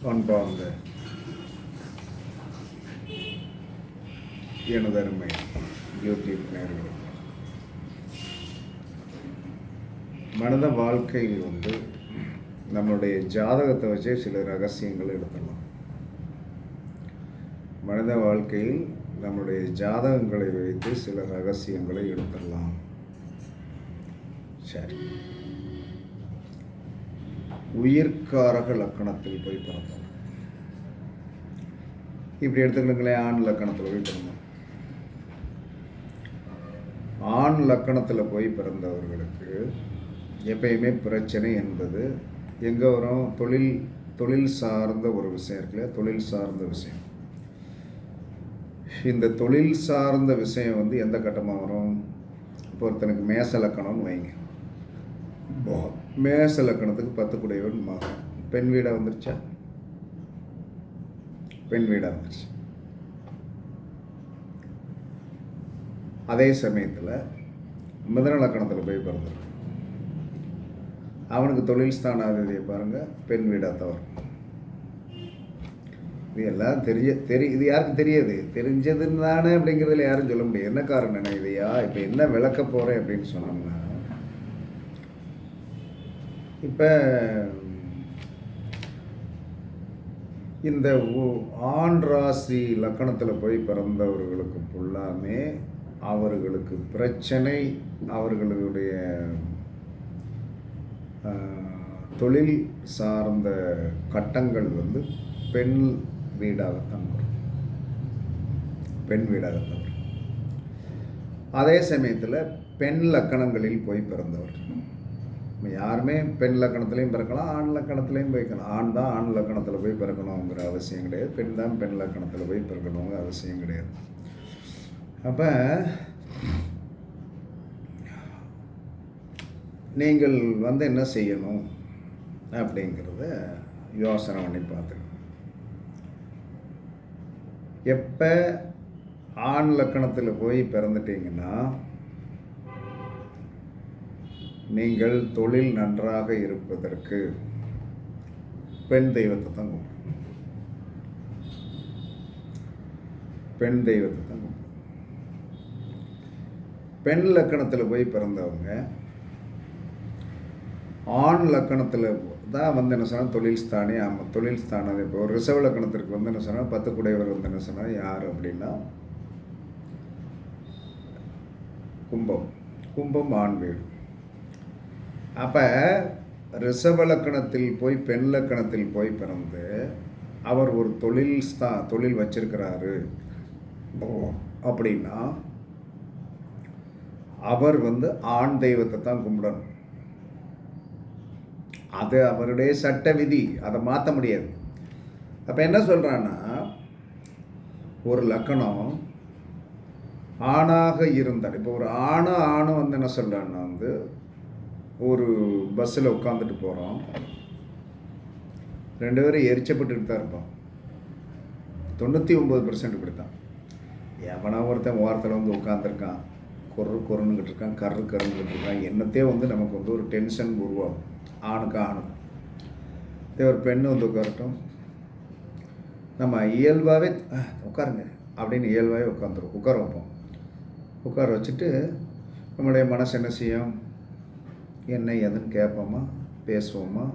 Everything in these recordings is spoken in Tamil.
அன்பார்ந்த எனதருமை யூடியூப் நேயர்களுக்கு, மனித வாழ்க்கையில் நம்மளுடைய ஜாதகத்தை வச்சே சில ரகசியங்களை எடுத்துடலாம். மனித வாழ்க்கையில் நம்முடைய ஜாதகங்களை வைத்து சில ரகசியங்களை எடுத்துடலாம். சரி, உயிர்காரக லக்கணத்தில் போய் பிறந்தோம். இப்படி எடுத்துக்கிட்டுங்களேன், ஆண் லக்கணத்தில் போய் பிறந்தோம். ஆண் லக்கணத்தில் போய் பிறந்தவர்களுக்கு எப்பயுமே பிரச்சனை என்பது எங்கே வரும்? தொழில் சார்ந்த ஒரு விஷயம் இருக்குல்ல, தொழில் சார்ந்த விஷயம். இந்த தொழில் சார்ந்த விஷயம் எந்த கட்டமாக வரும்? இப்போ ஒருத்தனுக்கு மேச லக்கணம்னு வைங்க. மேச லக்கணத்துக்கு 10 குடையவன் மகன். பெண் வீடாக வந்துருச்சா? பெண் வீடாக வந்துருச்சு. அதே சமயத்தில் மிதுன லக்கணத்தில் போய் பிறந்திருக்கு. அவனுக்கு தொழில் ஸ்தானாதிபதியை பாருங்கள், பெண் வீடாக தான் வரும். இது எல்லாம் இது யாருக்கும் தெரியாது. தெரிஞ்சதுன்னு தானே அப்படிங்கிறதுல யாரும் சொல்ல முடியாது. என்ன காரணம் இதையா இப்போ என்ன விளக்க போகிறேன் அப்படின்னு சொன்னோம்னா, இப்போ இந்த ஆண் ராசி லக்கணத்தில் போய் பிறந்தவர்களுக்கு ஃபுல்லாமே அவர்களுக்கு பிரச்சனை, அவர்களுடைய தொழில் சார்ந்த கட்டங்கள் பெண் வீடாகத்தான் வரும். பெண் வீடாகத்தான் வரும். அதே சமயத்தில் பெண் லக்கணங்களில் போய் பிறந்தவர் யாருமே பெண் லக்கணத்துலேயும் பிறக்கலாம், ஆண் லக்கணத்துலேயும் போய்க்கலாம். ஆண் தான் ஆண் லக்கணத்தில் போய் பிறக்கணுங்கிற அவசியம் கிடையாது, பெண் தான் பெண் லக்கணத்தில் போய் பிறக்கணுங்கிற அவசியம் கிடையாது. அப்போ நீங்கள் என்ன செய்யணும் அப்படிங்கிறத யோசனை பண்ணி பார்த்துக்கணும். எப்போ ஆண் லக்கணத்தில் போய் பிறந்துட்டீங்கன்னா நீங்கள் தொழில் நன்றாக இருப்பதற்கு பெண் தெய்வத்தை தான் கும்பிடணும். பெண் தெய்வத்தை தான் கும்பிடணும். பெண் லக்கணத்தில் போய் பிறந்தவங்க ஆண் லக்கணத்தில் தான் என்ன சொன்னால் தொழில் ஸ்தானே. ஆமாம், தொழில் ஸ்தானம். இப்போ ஒரு ரிசர்வ் லக்கணத்திற்கு என்ன சொன்னால் 10 குடையவர் என்ன சொன்னால் யார் அப்படின்னா கும்பம் ஆண் வீடு. அப்போ ரிஷப லக்கணத்தில் போய் பெண் லக்கணத்தில் போய் பிறந்து அவர் ஒரு தொழில் வச்சிருக்கிறாரு அப்படின்னா அவர் ஆண் தெய்வத்தை தான் கும்பிடணும். அது அவருடைய சட்ட விதி, அதை மாற்ற முடியாது. அப்போ என்ன சொல்கிறான்னா, ஒரு லக்கணம் ஆணாக இருந்தால், இப்போ ஒரு ஆணும் என்ன சொல்கிறான்னா ஒரு பஸ்ஸில் உட்காந்துட்டு போகிறோம், 2 பேரும் எரிச்சப்பட்டுட்டு தான் இருப்போம். 99% இப்படி தான். எவனா ஒருத்தன் ஓரத்தில் உட்காந்துருக்கான், கொருன்னுக்கிட்டு இருக்கான், கருன்னுக்கிட்டு இருக்கான். என்னத்தையே நமக்கு ஒரு டென்ஷன் உருவாகும். ஆணுக்கும் இதே ஒரு பெண்ணு உட்காரட்டும், நம்ம இயல்பாகவே உட்காருங்க அப்படின்னு இயல்பாகவே உட்கார வைப்போம். உட்கார வச்சுட்டு நம்முடைய மனசு என்ன செய்யும்? என்ன எதுன்னு கேட்போமா, பேசுவோமா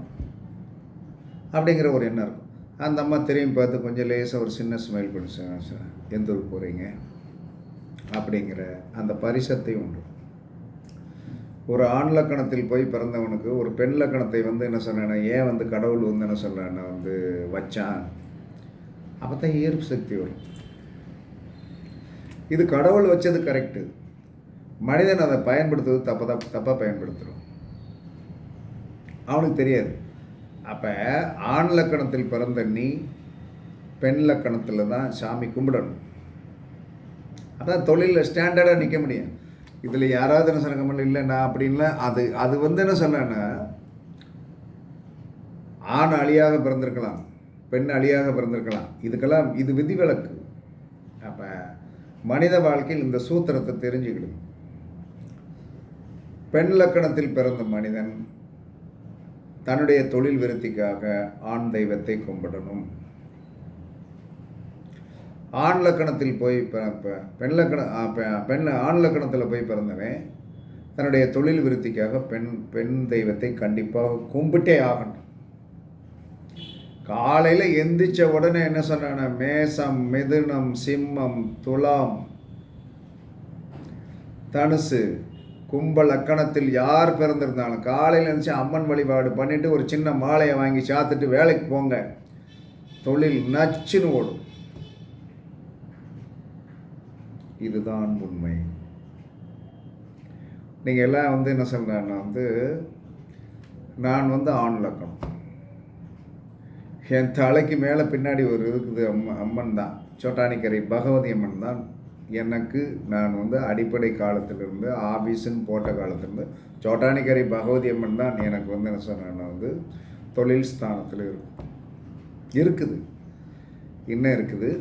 அப்படிங்கிற ஒரு எண்ணம் இருக்கும். அந்த அம்மா திரும்பி பார்த்து கொஞ்சம் லேசாக ஒரு சின்ன ஸ்மைல் பண்ணி, எந்த ஊருக்கு போகிறீங்க அப்படிங்கிற அந்த பரிசத்தை உண்டு. ஒரு ஆண் லக்கணத்தில் போய் பிறந்தவனுக்கு ஒரு பெண் லக்கணத்தை என்ன சொன்னேன்னா, ஏன் கடவுள் என்ன சொல்கிறேன்னா வச்சான், அப்போ தான் ஈர்ப்பு சக்தி வரும். இது கடவுள் வச்சது கரெக்டு, மனிதன் அதை பயன்படுத்துவது தப்பாக பயன்படுத்துகிறோம். அவனுக்கு தெரியாது. அப்போ ஆண் லக்கணத்தில் பிறந்த நீ பெண் லக்கணத்தில் தான் சாமி கும்பிடணும். அதான் தொழிலில் ஸ்டாண்டர்டாக நிற்க முடியும். இதில் யாராவது என்ன சொன்ன கம்மல் இல்லை நான் அப்படின்லாம் அது என்ன சொன்னேன்னா, ஆண் அழியாக பிறந்திருக்கலாம், பெண் அழியாக பிறந்திருக்கலாம். இதுக்கெல்லாம் இது விதிவிலக்கு. அப்போ மனித வாழ்க்கையில் இந்த சூத்திரத்தை தெரிஞ்சுக்கிடும். பெண் லக்கணத்தில் பிறந்த மனிதன் தன்னுடைய தொழில் விருத்திக்காக ஆண் தெய்வத்தை கும்பிடணும். ஆண் லக்கணத்தில் போய் ஆண் லக்கணத்தில் போய் பிறந்தவன் தன்னுடைய தொழில் விருத்திக்காக பெண் தெய்வத்தை கண்டிப்பாக கும்பிட்டே ஆகணும். காலையில் எந்திரிச்ச உடனே என்ன சொன்னான, மேசம், மிதுனம், சிம்மம், துலாம், தனுசு, கும்ப லக்கணத்தில் யார் பிறந்திருந்தாலும் காலையில் இருந்துச்சு அம்மன் வழிபாடு பண்ணிவிட்டு ஒரு சின்ன மாலையை வாங்கி சாத்துட்டு வேலைக்கு போங்க, தொழில் நச்சுன்னு ஓடும். இதுதான் உண்மை. நீங்கள் எல்லாம் என்ன சொல்கிறேன்னா நான் ஆண் லக்கணம், என் தலைக்கு மேலே பின்னாடி ஒரு இருக்குது அம்மன் தான், சோட்டானிக்கரை பகவதி அம்மன் தான் எனக்கு. நான் அடிப்படை காலத்திலிருந்து ஆபீஸுன்னு போட்ட காலத்திலிருந்து சோட்டானிக்கரை பகவதி அம்மன் தான் எனக்கு என்ன சொன்னேன்னா தொழில் ஸ்தானத்தில் இருக்குது, இன்னும் இருக்குது.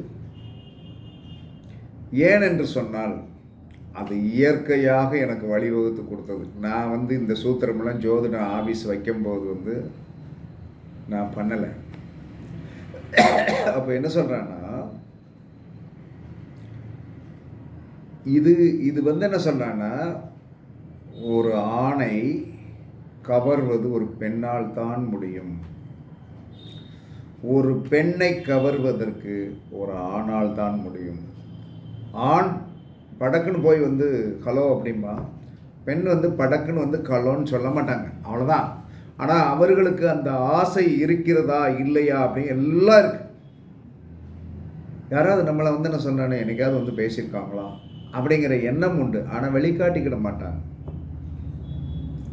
ஏனென்று சொன்னால் அது இயற்கையாக எனக்கு வழிவகுத்து கொடுத்தது. நான் இந்த சூத்திரமெல்லாம் ஜோதிட ஆபீஸ் வைக்கும்போது நான் பண்ணலை. அப்போ என்ன சொல்கிறேன்னா, இது என்ன சொல்கிறான்னா, ஒரு ஆணை கவர்வது ஒரு பெண்ணால் தான் முடியும். ஒரு பெண்ணை கவர்வதற்கு ஒரு ஆணால் தான் முடியும். ஆண் படக்குன்னு போய் ஹலோ அப்படிம்பா, பெண் படக்குன்னு ஹலோன்னு சொல்ல மாட்டாங்க, அவ்வளோதான். ஆனால் அவர்களுக்கு அந்த ஆசை இருக்கிறதா இல்லையா அப்படின்னு எல்லாம் இருக்கு. யாராவது நம்மளை என்ன சொன்னானே என்னைக்காவது பேசியிருக்காங்களா அப்படிங்கிற எண்ணம் உண்டு, ஆனால் வெளிக்காட்டிக்கிட மாட்டாங்க.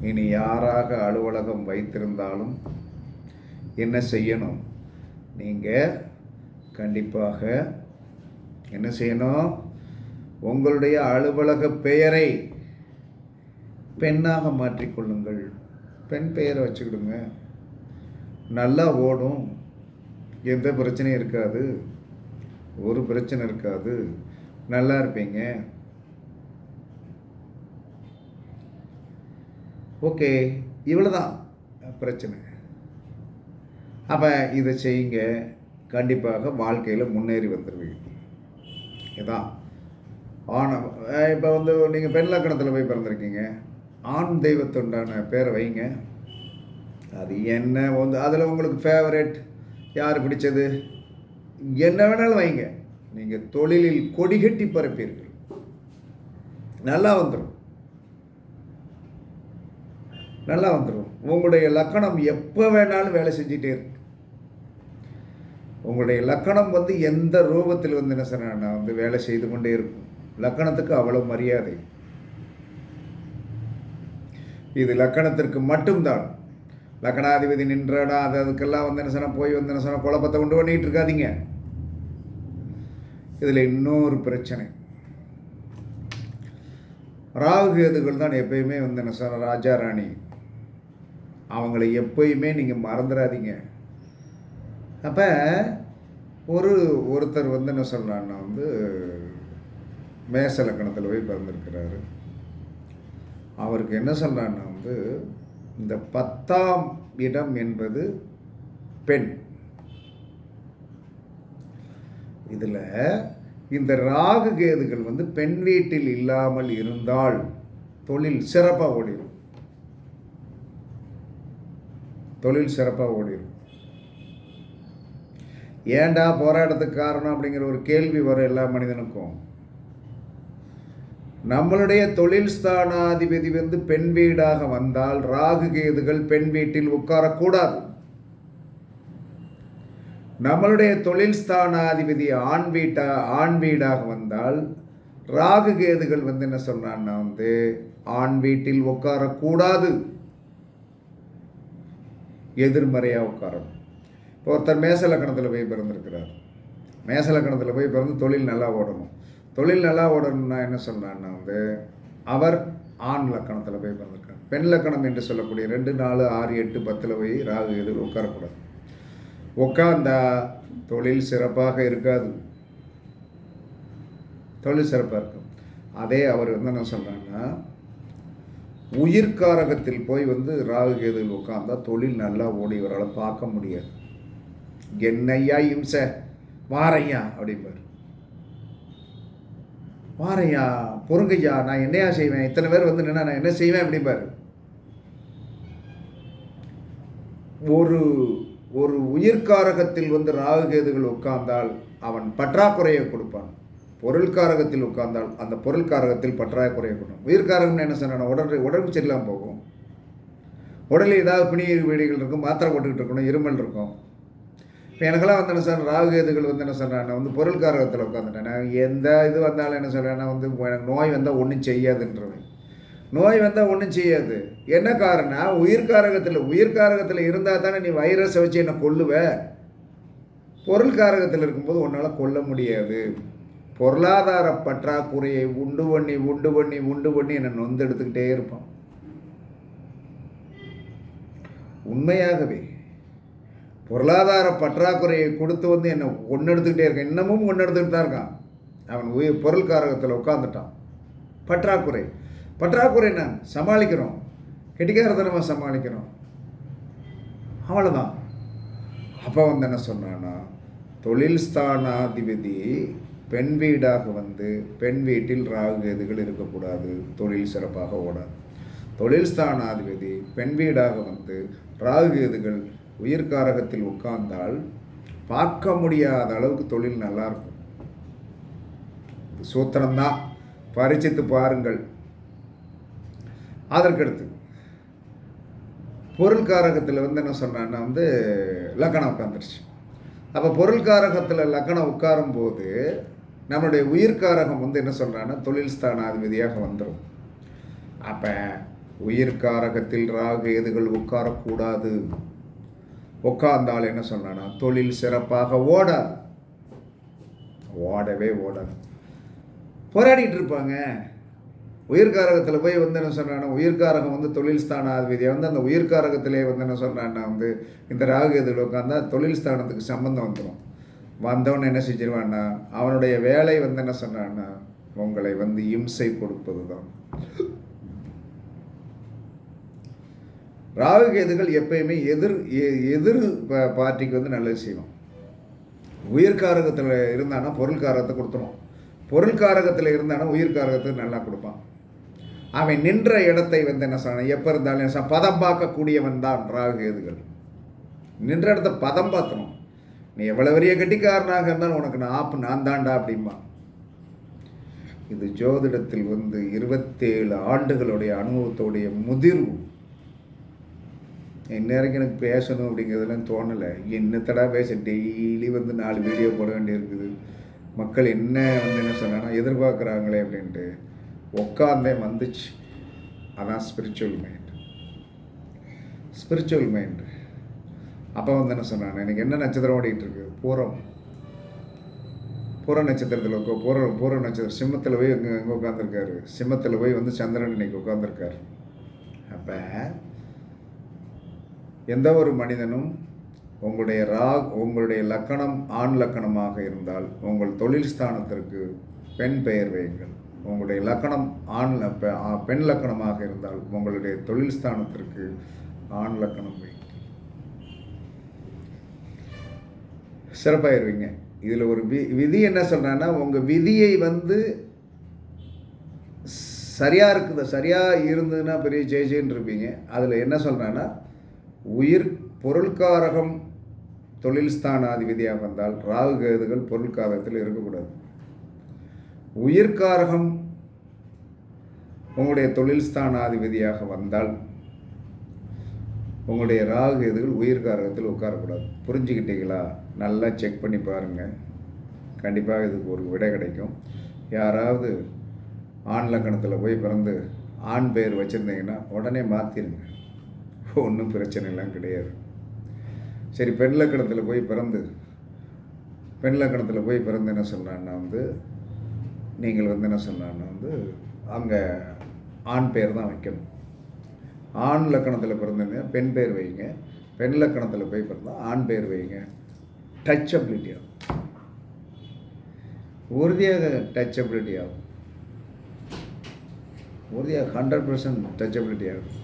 இனி யாராக அலுவலகம் வைத்திருந்தாலும் என்ன செய்யணும், நீங்கள் கண்டிப்பாக என்ன செய்யணும், உங்களுடைய அலுவலக பெயரை பெண்ணாக மாற்றிக்கொள்ளுங்கள். பெண் பெயரை வச்சுக்கிடுங்க, நல்லா ஓடும், எந்த பிரச்சனையும் இருக்காது, ஒரு பிரச்சனை இருக்காது, நல்லா இருப்பீங்க. ஓகே, இவ்வளோதான் பிரச்சனை. அப்போ இதை செய்யுங்க, கண்டிப்பாக வாழ்க்கையில் முன்னேறி வந்துடுவீங்க. இதான் ஆண். இப்போ நீங்கள் பெண் லக்கணத்தில் போய் பிறந்திருக்கீங்க, ஆண் தெய்வத்துண்டான பேரை வைங்க. அது என்ன அதில் உங்களுக்கு ஃபேவரட் யார் பிடிச்சது என்ன வேணாலும் வைங்க. நீங்கள் தொழிலில் கொடிகட்டி பரப்பீர்கள், நல்லா வந்துடும், நல்லா வந்துடும். உங்களுடைய லக்கணம் எப்போ வேணாலும் வேலை செஞ்சிட்டே இருக்கு. உங்களுடைய லக்கணம் எந்த ரூபத்தில் என்ன சொன்னால் வேலை செய்து கொண்டே இருக்கும். லக்கணத்துக்கு அவ்வளோ மரியாதை. இது லக்கணத்திற்கு மட்டும்தான். லக்கணாதிபதி நின்றடா அதுக்கெல்லாம் என்ன சொன்னால் போய் என்ன சொன்னால் குழப்பத்தை கொண்டு பண்ணிகிட்டு இருக்காதீங்க. இதில் இன்னொரு பிரச்சனை, ராகு கேதுகள் தான் எப்பயுமே என்ன சொன்ன ராஜா ராணி, அவங்கள எப்பயுமே நீங்கள் மறந்துடாதீங்க. அப்போ ஒருத்தர் என்ன சொல்கிறான்னா மேச லக்கணத்தில் போய் பிறந்திருக்கிறாரு. அவருக்கு என்ன சொல்கிறான்னா இந்த 10ஆம் இடம் என்பது பெண். இதில் இந்த ராகு கேதுகள் பெண் வீட்டில் இல்லாமல் இருந்தால் தொழில் சிறப்பாக ஓடிடும், தொழில் சிறப்பாக ஓடிடும். ஏண்டா போராட்டத்துக்கு காரணம் அப்படிங்கிற ஒரு கேள்வி வரும் எல்லா மனிதனுக்கும். நம்மளுடைய தொழில் ஸ்தானாதிபதி பெண் வீடாக வந்தால் ராகு கேதுகள் பெண் வீட்டில் உட்காரக்கூடாது. நம்மளுடைய தொழில் ஸ்தானாதிபதி ஆண் வீடாக வந்தால் ராகு கேதுகள் என்ன சொன்னான்னா ஆண் வீட்டில் உட்காரக்கூடாது, எதிர்மறையாக உட்காரணும். இப்போ ஒருத்தர் மேச லக்கணத்தில் போய் பிறந்திருக்கிறார், மேச லக்கணத்தில் போய் பிறந்து தொழில் நல்லா ஓடணும். தொழில் நல்லா ஓடணும்னா என்ன சொன்னான்னா அவர் ஆண் லக்கணத்தில் போய் பிறந்திருக்கார். பெண் லக்கணம் என்று சொல்லக்கூடிய 2, 4, 6, 8, 10 போய் ராகு எது உட்காரக்கூடாது. உட்கார்ந்தா தொழில் சிறப்பாக இருக்காது, தொழில் சிறப்பாக இருக்கும். அதே அவர் என்ன சொல்கிறாங்கன்னா உயிர்காரகத்தில் போய் வந்து ராகு கேதுவில் உட்காந்தா தொழில் நல்லா ஓடி இவரால் பார்க்க முடியாது. என்னையா இம்சை, வாரையா அப்படிம்பார். வாரையா, பொறுங்கையா, நான் என்னையா செய்வேன், இத்தனை பேர் வந்து நின்னா நான் என்ன செய்வேன் அப்படிம்பார். ஒரு ஒரு உயிர்காரகத்தில் வந்து ராகு கேதுகள் உட்கார்ந்தால் அவன் பற்றாக்குறையை கொடுப்பான். பொருள்காரகத்தில் உட்கார்ந்தால் அந்த பொருள்காரகத்தில் பற்றாக்குறையை கொடுப்பான். உயிர்காரகம்னு என்ன சொன்னா உடம்பு சரியில்லாமல் போகும். உடலில் ஏதாவது பிணியீர் வீடுகள் இருக்கும், மாத்திரை போட்டுக்கிட்டு இருக்கணும், இருமல் இருக்கும். இப்போ எனக்கெல்லாம் வந்து என்ன சார் ராகு கேதுகள் வந்து என்ன சொல்கிறேன், நான் வந்து பொருள்காரகத்தில் உட்காந்துட்டேன். நான் எந்த இது வந்தாலும் என்ன சொல்கிறேன், வந்து எனக்கு நோய் வந்தால் ஒன்றும் செய்யாதுன்றவன். நோய் வந்தால் ஒன்றும் செய்யாது. என்ன காரணம், உயிர்காரகத்தில் இருந்தால் தானே நீ வைரஸை வச்சு என்னை கொல்லுவ. பொருள்காரகத்தில் இருக்கும்போது உன்னால் கொல்ல முடியாது. பொருளாதார பற்றாக்குறையை உண்டு பண்ணி என்னை நொந்து எடுத்துக்கிட்டே இருப்பான். பொறுமையாகவே பொருளாதார பற்றாக்குறையை கொடுத்து வந்து என்னை ஒன்று எடுத்துக்கிட்டே இருக்கான். இன்னமும் ஒன்று எடுத்துக்கிட்டு தான் இருக்கான். அவன் பொருள்காரகத்தில் உட்காந்துட்டான். பற்றாக்குறை நான் சமாளிக்கிறோம், கெட்டிக்காரத்தனமாக சமாளிக்கிறோம், அவ்வளோதான். அப்போ வந்து என்ன சொன்னான்னா, தொழில் ஸ்தானாதிபதி பெண் வீடாக வந்து பெண் வீட்டில் ராகு கேதுகள் இருக்கக்கூடாது, தொழில் சிறப்பாக ஓடாது. தொழில் ஸ்தானாதிபதி பெண் வீடாக வந்து ராகு கேதுகள் உயிர்காரகத்தில் உட்கார்ந்தால் பார்க்க முடியாத அளவுக்கு தொழில் நல்லாயிருக்கும். சூத்திரம்தான், பரிச்சித்து பாருங்கள். அதற்கடுத்து பொருள்காரகத்தில் வந்து என்ன சொன்னான்னா வந்து லக்கணம் உட்காந்துருச்சு. அப்போ பொருள்காரகத்தில் லக்கணம் உட்காரும்போது நம்மளுடைய உயிர்காரகம் வந்து என்ன சொல்கிறான்னா தொழில் ஸ்தானாதிபதியாக வந்துடும். அப்போ உயிர்காரகத்தில் ராகு கேதுகள் உட்காரக்கூடாது. உட்கார்ந்தால் என்ன சொன்னான்னா தொழில் சிறப்பாக ஓடவே ஓடாது. போராடிட்டு இருப்பாங்க. உயிர்காரகத்தில் போய் வந்து என்ன சொல்கிறான்னா, உயிர்காரகம் வந்து தொழில் ஸ்தானாதிபதியாக வந்து அந்த உயிர்காரகத்திலே வந்து என்ன சொல்கிறான்னா வந்து இந்த ராகு கேதுகள் உட்காந்தா தொழில் ஸ்தானத்துக்கு சம்பந்தம் வந்துடும். வந்தவன் என்ன செஞ்சிருவான்னா, அவனுடைய வேலை வந்து என்ன சொன்னான்னா உங்களை வந்து இம்சை கொடுப்பது தான். ராகு கேதுகள் எப்பயுமே எதிர் பார்ட்டிக்கு வந்து நல்லது செய்வோம். உயிர்காரகத்தில் இருந்தானா பொருள்காரகத்தை கொடுத்துரும், பொருள்காரகத்தில் இருந்தானா உயிர்காரகத்துக்கு நல்லா கொடுப்பான். அவன் நின்ற இடத்தை வந்து என்ன சொன்ன, எப்போ இருந்தாலும் என்ன பதம் பார்க்கக்கூடியவன் தான் ராகு கேதுகள். நின்ற இடத்த பதம் பார்த்தணும். நீ எவ்வளோ பெரிய கட்டிக்காரனாக இருந்தாலும் உனக்கு நான் தாண்டா அப்படிம்பா. இது ஜோதிடத்தில் வந்து 27 ஆண்டுகளுடைய அனுபவத்தோடைய முதிர்வு. இந்நேரம் எனக்கு பேசணும் அப்படிங்கிறதுலாம் தோணலை. என்னத்தடா பேச, டெய்லி வந்து 4 வீடியோ போட வேண்டியிருக்குது. மக்கள் என்ன வந்து என்ன சொன்னாங்கன்னா எதிர்பார்க்குறாங்களே அப்படின்ட்டு உட்காந்தே வந்துச்சு. அதான் ஸ்பிரிச்சுவல் மைண்டு. அப்போ வந்து என்ன சொன்னாங்க, எனக்கு என்ன நட்சத்திரம் ஓடிக்கிட்டு இருக்கு, பூர நட்சத்திரத்தில் பூர நட்சத்திரம் சிம்மத்தில் போய் எங்கே உட்காந்துருக்காரு. சிம்மத்தில் போய் வந்து சந்திரன் இன்னைக்கு உட்காந்துருக்காரு. அப்போ எந்த ஒரு மனிதனும் உங்களுடைய லக்கணம் ஆண் லக்கணமாக இருந்தால் உங்கள் தொழில் ஸ்தானத்திற்கு பெண் பெயர் வையுங்கள். உங்களுடைய லக்கணம் பெண் லக்கணமாக இருந்தால் உங்களுடைய தொழில் ஸ்தானத்திற்கு ஆண் லக்கணம் வையுங்கள். சிறப்பாயிருவீங்க. இதில் ஒரு விதி என்ன சொல்கிறேன்னா, உங்கள் விதியை வந்து சரியாக இருந்ததுன்னா பெரிய ஜெயின்னு இருப்பீங்க. அதில் என்ன சொல்கிறேன்னா, பொருள்காரகம் தொழில் ஸ்தானாதிபதியாக வந்தால் ராகு கேதுகள் பொருள்காரகத்தில் இருக்கக்கூடாது. உயிர்காரகம் உங்களுடைய தொழில் ஸ்தானாதிபதியாக வந்தால் உங்களுடைய ராகு கேதுகள் உயிர்காரகத்தில் உட்காரக்கூடாது. புரிஞ்சுக்கிட்டீங்களா? நல்லா செக் பண்ணி பாருங்கள். கண்டிப்பாக இதுக்கு ஒரு விடை கிடைக்கும். யாராவது ஆண் லக்கணத்தில் போய் பிறந்து ஆண் பெயர் வச்சுருந்தீங்கன்னா உடனே மாற்றிடுங்க, ஒன்றும் பிரச்சனைலாம் கிடையாது. சரி, பெண் லக்கணத்தில் போய் பிறந்து என்ன சொல்கிறான்னா வந்து நீங்கள் வந்து என்ன சொன்னான்னா வந்து அங்கே ஆண் பெயர் தான் வைக்கணும். ஆண் லக்கணத்தில் பிறந்தீங்க பெண் பெயர் வைங்க, பெண் லக்கணத்தில் போய் பிறந்தால் ஆண் பெயர் வைங்க. டச்சபிலிட்டி ஆகும், உறுதியாக டச்சபிலிட்டி ஆகும். உறுதியாக 100% டச்சபிலிட்டி ஆகும்.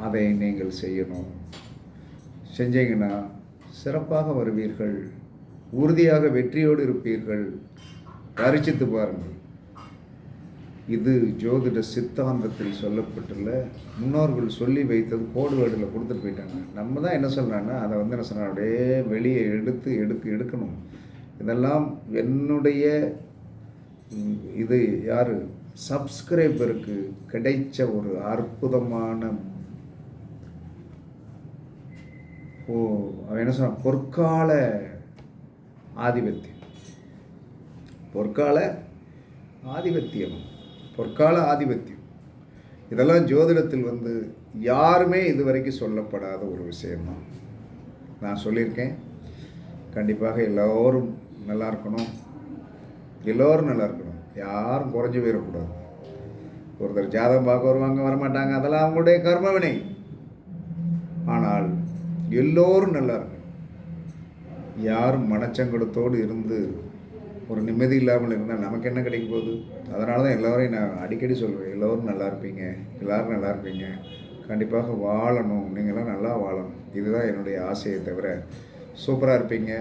அதை நீங்கள் செய்யணும். செஞ்சீங்கன்னா சிறப்பாக வருவீர்கள், உறுதியாக வெற்றியோடு இருப்பீர்கள். பரீட்சித்து பாருங்கள். இது ஜோதிட சித்தாந்தத்தில் சொல்லப்பட்டுள்ள முன்னோர்கள் சொல்லி வைத்தது கோடு வேர்டில் கொடுத்துட்டு போயிட்டாங்க. நம்ம தான் என்ன சொல்கிறாங்கன்னா அதை வந்து என்ன சொல்கிறோம், அப்படியே வெளியே எடுக்கணும். இதெல்லாம் என்னுடைய இது யார் சப்ஸ்கிரைபருக்கு கிடைச்ச ஒரு அற்புதமான அவன் என்ன சொன்னான், பொற்கால ஆதிபத்தியம். பொற்கால ஆதிபத்தியம் இதெல்லாம் ஜோதிடத்தில் வந்து யாருமே இதுவரைக்கும் சொல்லப்படாத ஒரு விஷயம்தான். நான் சொல்லியிருக்கேன். கண்டிப்பாக எல்லோரும் நல்லா இருக்கணும், யாரும் குறைஞ்சி போயிடக்கூடாது. ஒருத்தர் ஜாதகம் பார்க்க வருவாங்க, வரமாட்டாங்க, அதெல்லாம் அவங்களுடைய கர்மவினை. ஆனால் எல்லோரும் நல்லா இருக்கணும். யாரும் மனச்சங்கடத்தோடு இருந்து ஒரு நிம்மதி இல்லாமல் இருந்தால் நமக்கு என்ன கிடைக்க போகுது? அதனால தான் எல்லோரையும் நான் அடிக்கடி சொல்லுவேன், எல்லோரும் நல்லா இருப்பீங்க, கண்டிப்பாக வாழணும், நீங்களாம் நல்லா வாழணும். இதுதான் என்னுடைய ஆசையை தவிர சூப்பராக இருப்பீங்க,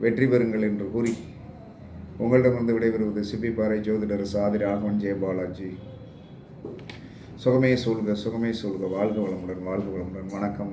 வெற்றி பெறுங்கள் என்று கூறி உங்களிடமிருந்து விடைபெறுவது சிப்பிப்பாறை ஜோதிடர் சாதி ராகவன் ஜெயபாலாஜி. சுகமே சொல்க, வாழ்க வளமுடன். வணக்கம்.